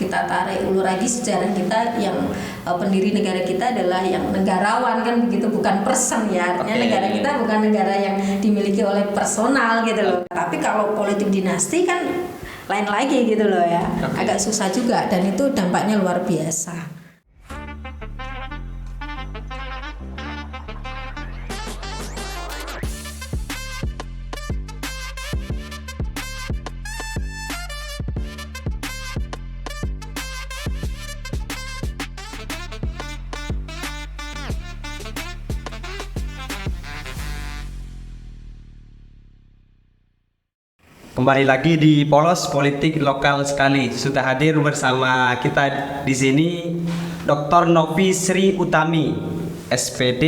kita tarik ulur lagi sejarah kita yang pendiri negara kita adalah yang negarawan kan begitu, bukan person ya. Artinya negara kita bukan negara yang dimiliki oleh personal gitu loh. Tapi kalau politik dinasti kan lain lagi gitu loh ya. Agak susah juga dan itu dampaknya luar biasa. Kembali lagi di Polos Politik Lokal Sekali. Sudah hadir bersama kita di sini Dr. Novi Sri Utami, SPD,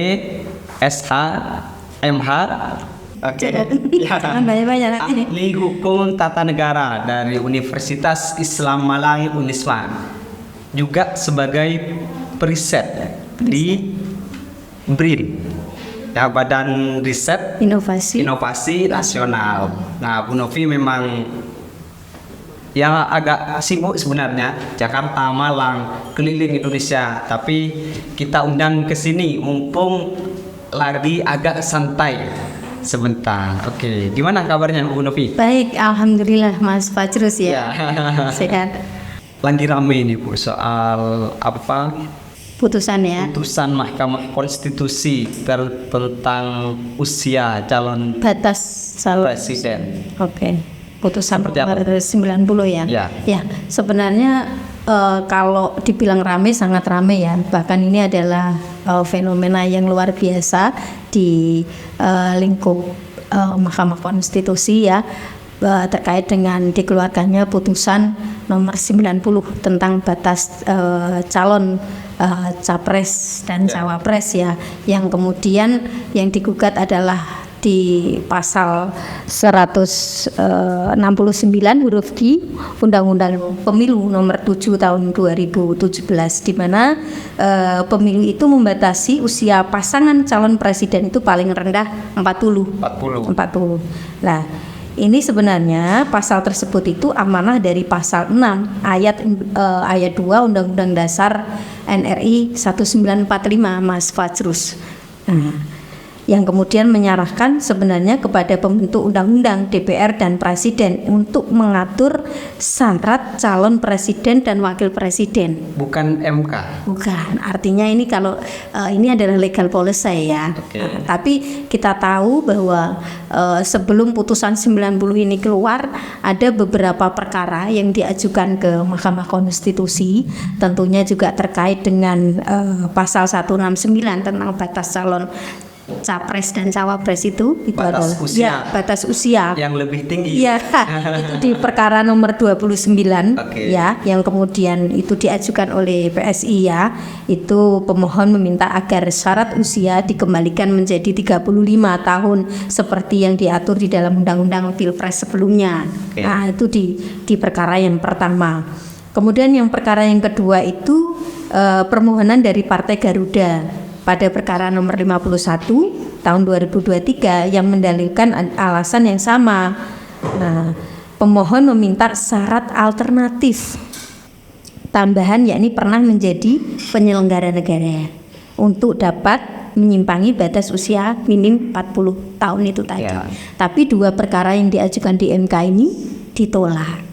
SH, MH. Oke. Ya. Ahli Hukum Tata Negara dari Universitas Islam Malang Unisma. Juga sebagai periset di BRIN. Ya, Badan Riset Inovasi Nasional. Nah, Bu Novi memang ya agak sibuk sebenarnya, Jakarta, Malang, keliling Indonesia. Tapi kita undang ke sini mumpung lagi agak santai sebentar. Oke, gimana kabarnya Bu Novi? Baik, alhamdulillah Mas Fajrus ya. Sehat. Lagi rame ini Bu soal apa? Putusan Mahkamah Konstitusi tentang usia calon batas calon presiden. Oke. Putusan Seperti apa? 90 ya. Ya, sebenarnya kalau dibilang rame sangat rame ya. Bahkan ini adalah fenomena yang luar biasa di lingkup Mahkamah Konstitusi ya. Terkait dengan dikeluarkannya putusan nomor 90 tentang batas calon capres dan cawapres ya, yang kemudian yang digugat adalah di pasal 169 huruf G Undang-Undang Pemilu nomor 7 tahun 2017, di mana pemilu itu membatasi usia pasangan calon presiden itu paling rendah 40. Nah, ini sebenarnya pasal tersebut itu amanah dari pasal 6 ayat 2 Undang-Undang Dasar NRI 1945 Mas Fajrus. Nah, yang kemudian menyerahkan sebenarnya kepada pembentuk undang-undang DPR dan Presiden untuk mengatur syarat calon presiden dan wakil presiden. Bukan MK. Bukan, artinya ini kalau ini adalah legal policy ya. Tapi kita tahu bahwa sebelum putusan 90 ini keluar ada beberapa perkara yang diajukan ke Mahkamah Konstitusi, tentunya juga terkait dengan pasal 169 tentang batas calon capres dan cawapres itu batas adalah usia. Batas usia yang lebih tinggi. Ya, itu di perkara nomor 29 ya, yang kemudian itu diajukan oleh PSI ya. Itu pemohon meminta agar syarat usia dikembalikan menjadi 35 tahun seperti yang diatur di dalam Undang-Undang Pilpres sebelumnya. Nah, itu di perkara yang pertama. Kemudian yang perkara yang kedua itu permohonan dari Partai Garuda pada perkara nomor 51 tahun 2023 yang mendalilkan alasan yang sama. Nah, pemohon meminta syarat alternatif tambahan, yakni pernah menjadi penyelenggara negara untuk dapat menyimpangi batas usia minim 40 tahun itu tadi. Tapi dua perkara yang diajukan di MK ini ditolak.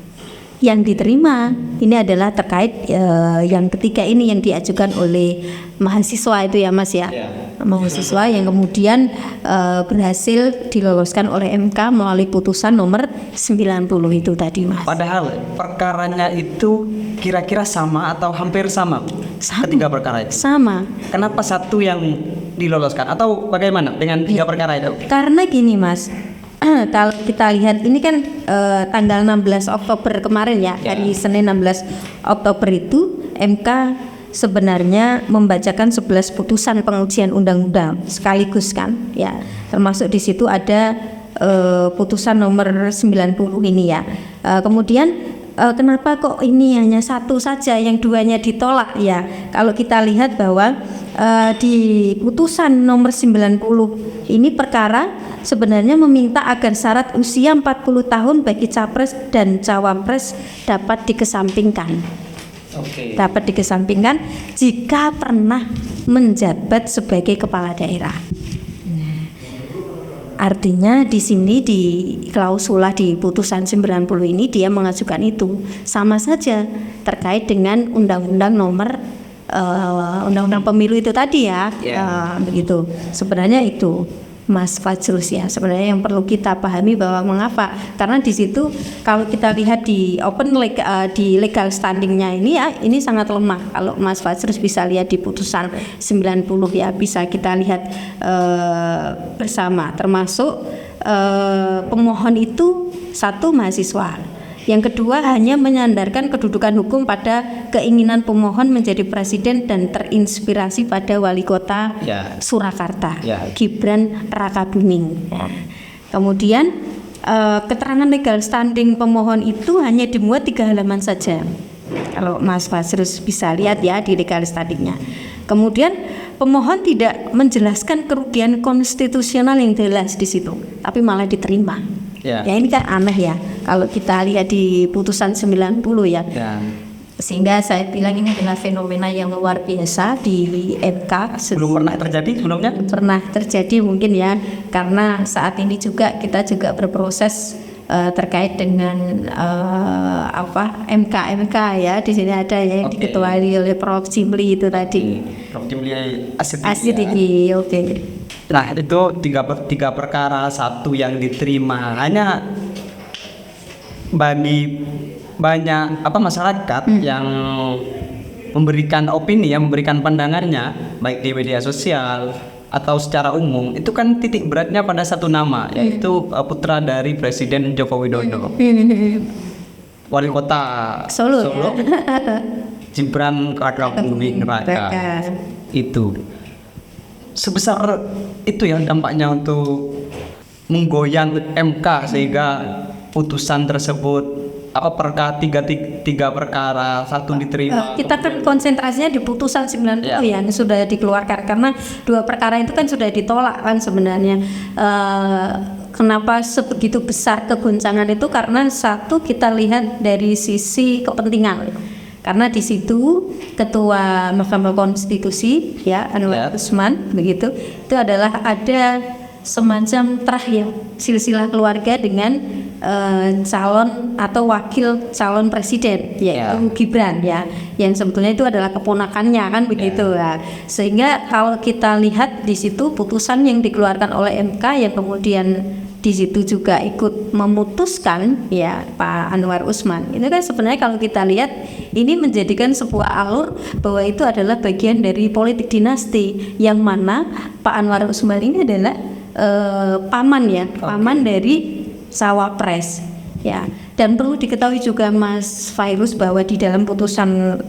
Yang diterima ini adalah terkait yang ketiga ini yang diajukan oleh mahasiswa itu ya Mas ya. Mahasiswa yang kemudian berhasil diloloskan oleh MK melalui putusan nomor 90 itu tadi Mas. Padahal perkaranya itu kira-kira sama atau hampir sama? Ketiga perkara itu? Sama. Kenapa satu yang diloloskan atau bagaimana dengan tiga perkara itu? Karena gini Mas, kalau kita lihat ini kan tanggal 16 Oktober kemarin ya, hari Senin 16 Oktober itu MK sebenarnya membacakan 11 putusan pengujian undang-undang sekaligus kan ya, termasuk di situ ada putusan nomor 90 ini ya. Kemudian kenapa kok ini hanya satu saja, yang duanya ditolak ya? Kalau kita lihat bahwa di putusan nomor 90 ini perkara sebenarnya meminta agar syarat usia 40 tahun bagi capres dan cawapres dapat dikesampingkan. Oke. Dapat dikesampingkan jika pernah menjabat sebagai kepala daerah. Artinya di sini di klausula di putusan 90 ini dia mengajukan itu sama saja terkait dengan undang-undang nomor undang-undang pemilu itu tadi ya. Begitu. Sebenarnya itu Mas Fajrus ya. Sebenarnya yang perlu kita pahami bahwa mengapa? Karena di situ kalau kita lihat di di legal standingnya ini ya, ini sangat lemah. Kalau Mas Fajrus bisa lihat di putusan 90 ya, bisa kita lihat bersama, termasuk pemohon itu satu mahasiswa. Yang kedua hanya menyandarkan kedudukan hukum pada keinginan pemohon menjadi presiden dan terinspirasi pada wali kota Surakarta, Gibran Rakabuming. Kemudian keterangan legal standing pemohon itu hanya dimuat 3 halaman saja. Kalau Mas Fajrus bisa lihat ya di legal standingnya. Kemudian pemohon tidak menjelaskan kerugian konstitusional yang jelas di situ, tapi malah diterima. Ya ini kan aneh ya kalau kita lihat di putusan 90 ya. Sehingga saya bilang ini adalah fenomena yang luar biasa di MK. Belum pernah terjadi sebelumnya? Pernah terjadi mungkin ya, karena saat ini juga kita juga berproses terkait dengan MK ya. Di sini ada ya yang diketuai oleh Prof. Cimli itu tadi. Prof. Cimli Asidiki. Oke. Nah itu tiga perkara, satu yang diterima hanya bagi banyak masyarakat yang memberikan opini, yang memberikan pandangannya baik di media sosial atau secara umum, itu kan titik beratnya pada satu nama, yaitu putra dari Presiden Joko Widodo, wali kota Solo. Gibran Rakabuming Raka. Itu sebesar itu ya dampaknya untuk menggoyang MK sehingga putusan tersebut tiga perkara, satu diterima. Kita kan konsentrasinya di putusan 90 yang sudah dikeluarkan, karena 2 perkara itu kan sudah ditolak kan sebenarnya. Kenapa sebegitu besar kegoncangan itu? Karena satu, kita lihat dari sisi kepentingan. Karena di situ Ketua Mahkamah Konstitusi ya Anwar Usman begitu, itu adalah ada semacam terah silsilah keluarga dengan calon atau wakil calon presiden yaitu Gibran ya, yang sebetulnya itu adalah keponakannya kan begitu ya. Sehingga kalau kita lihat di situ putusan yang dikeluarkan oleh MK yang kemudian di situ juga ikut memutuskan ya Pak Anwar Usman, itu kan sebenarnya kalau kita lihat ini menjadikan sebuah alur bahwa itu adalah bagian dari politik dinasti, yang mana Pak Anwar Usman ini adalah paman dari cawapres ya. Dan perlu diketahui juga Mas Fairuz bahwa di dalam putusan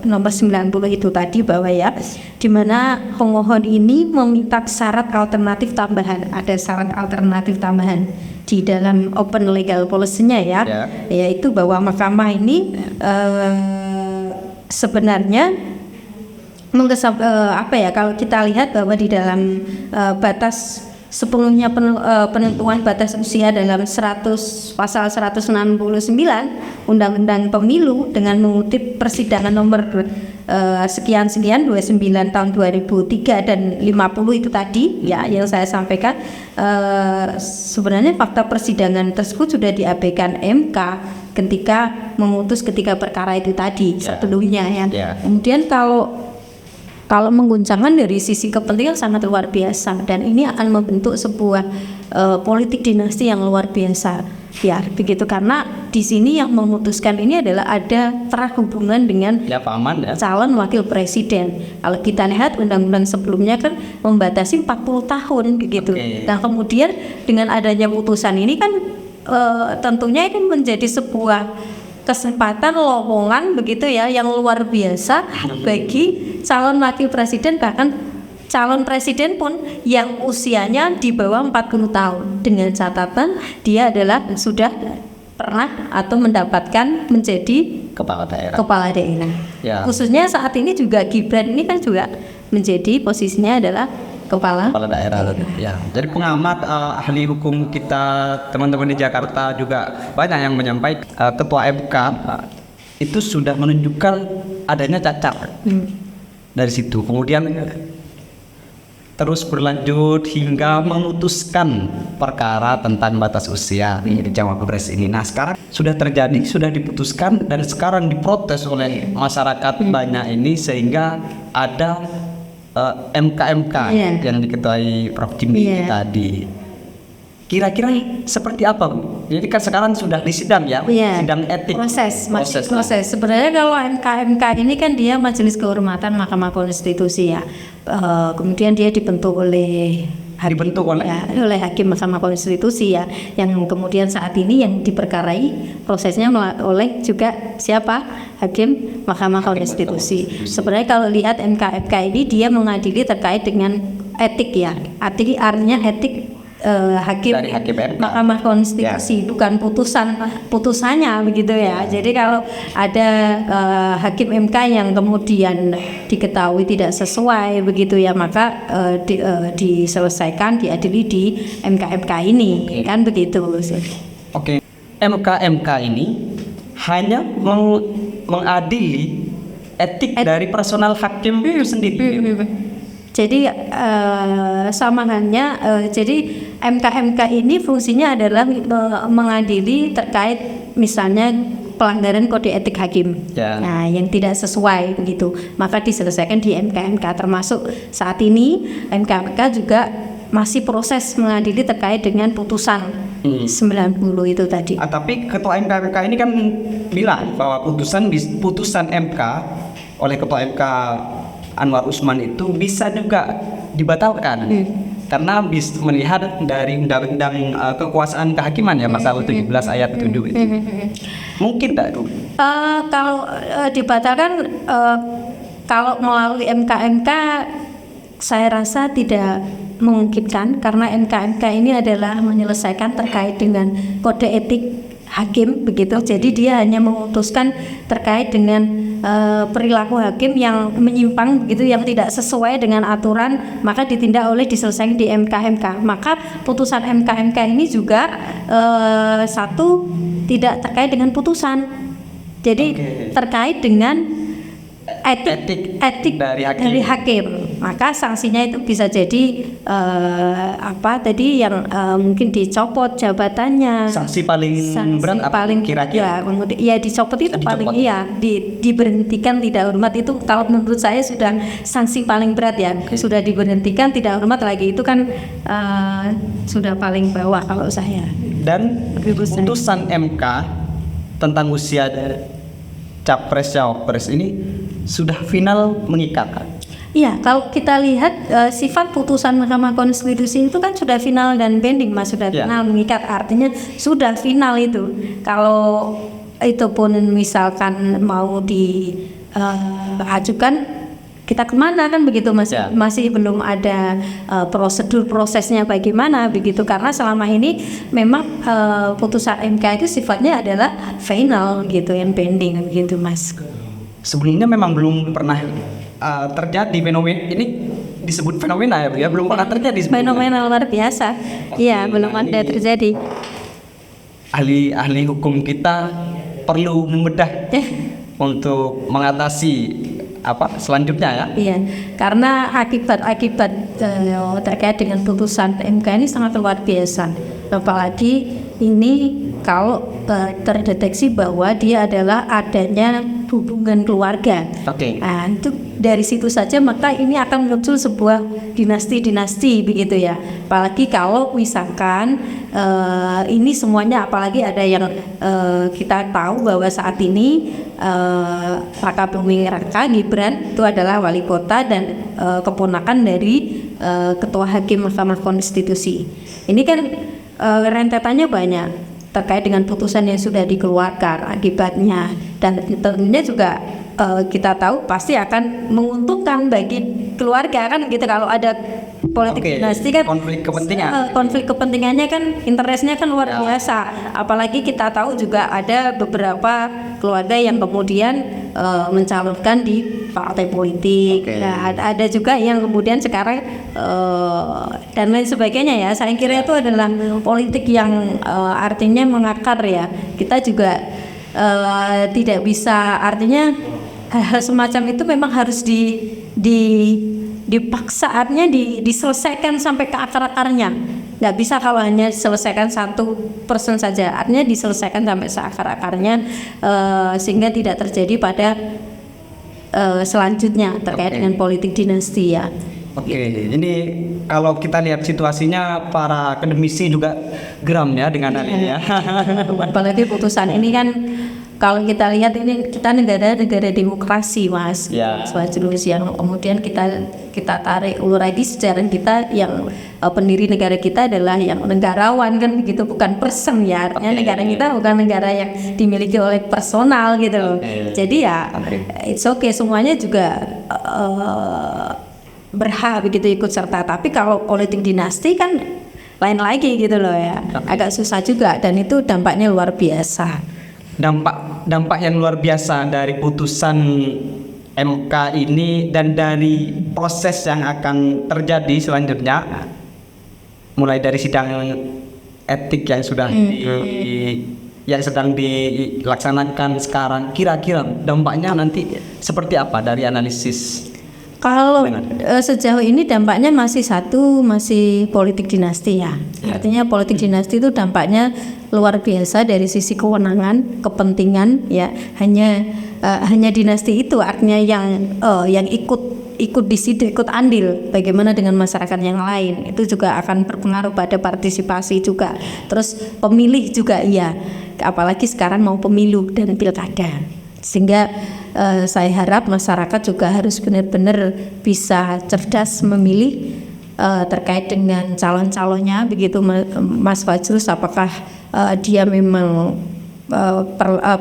nomor 90 itu tadi bahwa ya, di mana pemohon ini meminta syarat alternatif tambahan, ada syarat alternatif tambahan di dalam open legal policy-nya ya, yaitu bahwa mahkamah ini sebenarnya kalau kita lihat bahwa di dalam batas sepenuhnya penentuan batas usia dalam pasal 169 Undang-Undang Pemilu dengan mengutip persidangan nomor sekian-sekian 29 tahun 2003 dan 50 itu tadi ya yang saya sampaikan, sebenarnya fakta persidangan tersebut sudah diabaikan MK ketika memutus ketika perkara itu tadi sebelumnya ya. Kemudian kalau mengguncangkan dari sisi kepentingan sangat luar biasa, dan ini akan membentuk sebuah politik dinasti yang luar biasa ya begitu, karena di sini yang memutuskan ini adalah ada terah hubungan dengan calon wakil presiden. Kalau kita lihat undang-undang sebelumnya kan membatasi 40 tahun begitu. Nah kemudian dengan adanya putusan ini kan tentunya ini menjadi sebuah kesempatan lowongan begitu ya yang luar biasa bagi calon wakil presiden, bahkan calon presiden pun yang usianya di bawah 40 tahun, dengan catatan dia adalah sudah pernah atau mendapatkan menjadi kepala daerah. Ya. Khususnya saat ini juga Gibran ini kan juga menjadi posisinya adalah kepala daerah. Ya. Jadi pengamat ahli hukum kita teman-teman di Jakarta juga banyak yang menyampaikan ketua MK itu sudah menunjukkan adanya cacat dari situ. Kemudian terus berlanjut hingga memutuskan perkara tentang batas usia di Cawapres ini. Nah, sekarang sudah terjadi, sudah diputuskan dan sekarang diprotes oleh masyarakat banyak ini sehingga ada MK-MK yang diketuai Prof. Jimmy tadi. Kira-kira seperti apa, Bu? Jadi kan sekarang sudah di sidang ya, sidang etik. Proses. Sebenarnya kalau MK ini kan dia Majelis Kehormatan Mahkamah Konstitusi ya. Kemudian dia dibentuk oleh oleh Hakim Mahkamah Konstitusi ya, yang kemudian saat ini yang diperkarai prosesnya oleh juga siapa? Hakim Mahkamah Konstitusi. Sebenarnya kalau lihat MK ini dia mengadili terkait dengan etik ya. Artinya etik hakim Mahkamah Konstitusi, bukan putusannya begitu ya. Jadi kalau ada hakim MK yang kemudian diketahui tidak sesuai begitu ya, maka diselesaikan, diadili di MK ini, kan begitu. Oke. MK ini hanya mengadili etik dari personal hakim itu sendiri. Jadi sama halnya, jadi MK ini fungsinya adalah mengadili terkait misalnya pelanggaran kode etik hakim, nah yang tidak sesuai begitu, maka diselesaikan di MK, termasuk saat ini MK juga masih proses mengadili terkait dengan putusan 90 itu tadi. Tapi ketua MK ini kan bilang bahwa putusan MK oleh ketua MK Anwar Usman itu bisa juga dibatalkan karena melihat dari undang-undang kekuasaan kehakiman ya pasal 17 ayat 7 itu. Mungkin tak itu? Kalau dibatalkan kalau melalui MK saya rasa tidak memungkinkan, karena MK ini adalah menyelesaikan terkait dengan kode etik hakim begitu. Jadi dia hanya memutuskan terkait dengan perilaku hakim yang menyimpang begitu, yang tidak sesuai dengan aturan, maka diselesaikan di MK. Maka putusan MK ini juga satu tidak terkait dengan putusan. Jadi terkait dengan etik dari hakim. Maka sanksinya itu bisa jadi yang mungkin dicopot jabatannya. Sanksi paling berat apa kira-kira? Ya dicopot itu paling diberhentikan tidak hormat, itu kalau menurut saya sudah sanksi paling berat ya. Sudah diberhentikan tidak hormat lagi, itu kan sudah paling bawah kalau saya. Dan putusan MK tentang usia Capres-Cawapres ini sudah final mengikat. Iya, kalau kita lihat sifat putusan Mahkamah Konstitusi itu kan sudah final dan binding, Mas, sudah final mengikat, artinya sudah final itu. Kalau itu pun misalkan mau diajukan, kita kemana kan begitu, Mas? Masih belum ada prosesnya bagaimana begitu, karena selama ini memang putusan MK itu sifatnya adalah final gitu, yang pending gitu, Mas. Sebelumnya memang belum pernah terjadi fenomena ini, disebut fenomena ya, belum pernah terjadi sebelumnya. Fenomena luar biasa. Iya, belum ada terjadi. Ahli hukum kita perlu membedah untuk mengatasi selanjutnya ya. Iya, karena akibat terkait dengan putusan MK ini sangat luar biasa. Apalagi ini kalau terdeteksi bahwa dia adalah adanya hubungan keluarga. Nah, itu dari situ saja maka ini akan muncul sebuah dinasti begitu ya. Apalagi kalau misalkan ini semuanya, apalagi ada yang kita tahu bahwa saat ini Raka Buming Raka Gibran itu adalah wali kota dan keponakan dari Ketua Hakim Mahkamah Konstitusi. Ini kan rentetannya banyak terkait dengan putusan yang sudah dikeluarkan akibatnya, dan tentunya juga kita tahu pasti akan menguntungkan bagi keluarga kan gitu. Kalau ada politik dinasti kan konflik kepentingannya kan, interestnya kan luar biasa. Apalagi kita tahu juga ada beberapa keluarga yang kemudian mencalonkan di partai politik. Nah, ada juga yang kemudian sekarang dan lain sebagainya ya. Saya kira itu adalah politik yang artinya mengakar ya. Kita juga tidak bisa, artinya hal semacam itu memang harus dipaksa, artinya diselesaikan sampai ke akar-akarnya. Nggak bisa kalau hanya diselesaikan 1% saja, artinya diselesaikan sampai seakar-akarnya, sehingga tidak terjadi pada selanjutnya terkait dengan politik dinasti ya. Oke, ini kalau kita lihat situasinya, para akademisi juga geram ya dengan hal ini ya. Apalagi putusan ini kan, kalau kita lihat ini kita negara demokrasi, Mas. Ya. Mas yang kemudian kita tarik ulur lagi sejarah kita, yang pendiri negara kita adalah yang negarawan kan begitu, bukan person ya. Artinya negara kita bukan negara yang dimiliki oleh personal gitu loh. Jadi ya it's okay, semuanya juga berhak begitu ikut serta. Tapi kalau politik dinasti kan lain lagi gitu loh ya. Agak susah juga, dan itu dampaknya luar biasa. Dampak yang luar biasa dari putusan MK ini dan dari proses yang akan terjadi selanjutnya, mulai dari sidang etik yang sudah yang sedang dilaksanakan sekarang, kira-kira dampaknya nanti seperti apa dari analisis? Kalau sejauh ini dampaknya masih politik dinasti ya. Artinya politik dinasti itu dampaknya luar biasa dari sisi kewenangan, kepentingan ya. Hanya dinasti itu artinya yang ikut di situ, ikut andil. Bagaimana dengan masyarakat yang lain? Itu juga akan berpengaruh pada partisipasi juga. Terus pemilih juga ya. Apalagi sekarang mau pemilu dan pilkada. Sehingga saya harap masyarakat juga harus benar-benar bisa cerdas memilih terkait dengan calon-calonnya begitu, Mas Fajrus, apakah dia memang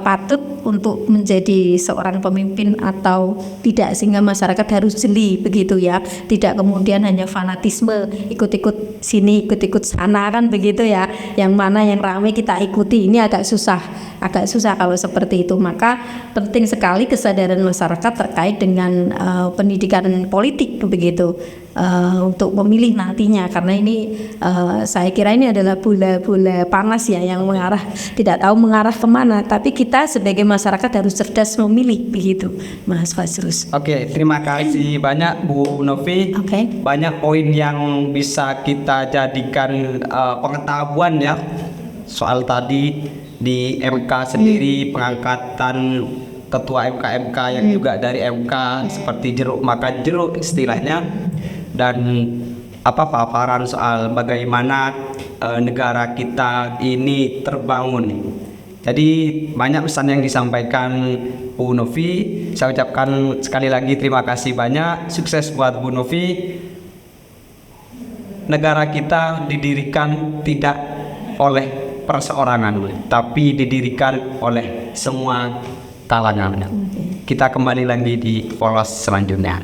patut untuk menjadi seorang pemimpin atau tidak, sehingga masyarakat harus jeli begitu ya, tidak kemudian hanya fanatisme ikut-ikut sini ikut-ikut sana kan begitu ya, yang mana yang ramai kita ikuti. Ini agak susah kalau seperti itu. Maka penting sekali kesadaran masyarakat terkait dengan pendidikan politik begitu, untuk memilih nantinya, karena ini saya kira ini adalah bola panas ya, yang tidak tahu mengarah kemana, tapi kita sebagai masyarakat harus cerdas memilih begitu, Mas Fajrus. Oke, terima kasih banyak Bu Novi. Banyak poin yang bisa kita jadikan pengetahuan ya, soal tadi di MK sendiri, pengangkatan ketua MK yang juga dari MK, seperti jeruk makan jeruk istilahnya, dan paparan soal bagaimana negara kita ini terbangun. Jadi banyak pesan yang disampaikan Bu Novi. Saya ucapkan sekali lagi terima kasih banyak, sukses buat Bu Novi. Negara kita didirikan tidak oleh perseorangan, tapi didirikan oleh semua kalangan. Kita kembali lagi di polos selanjutnya.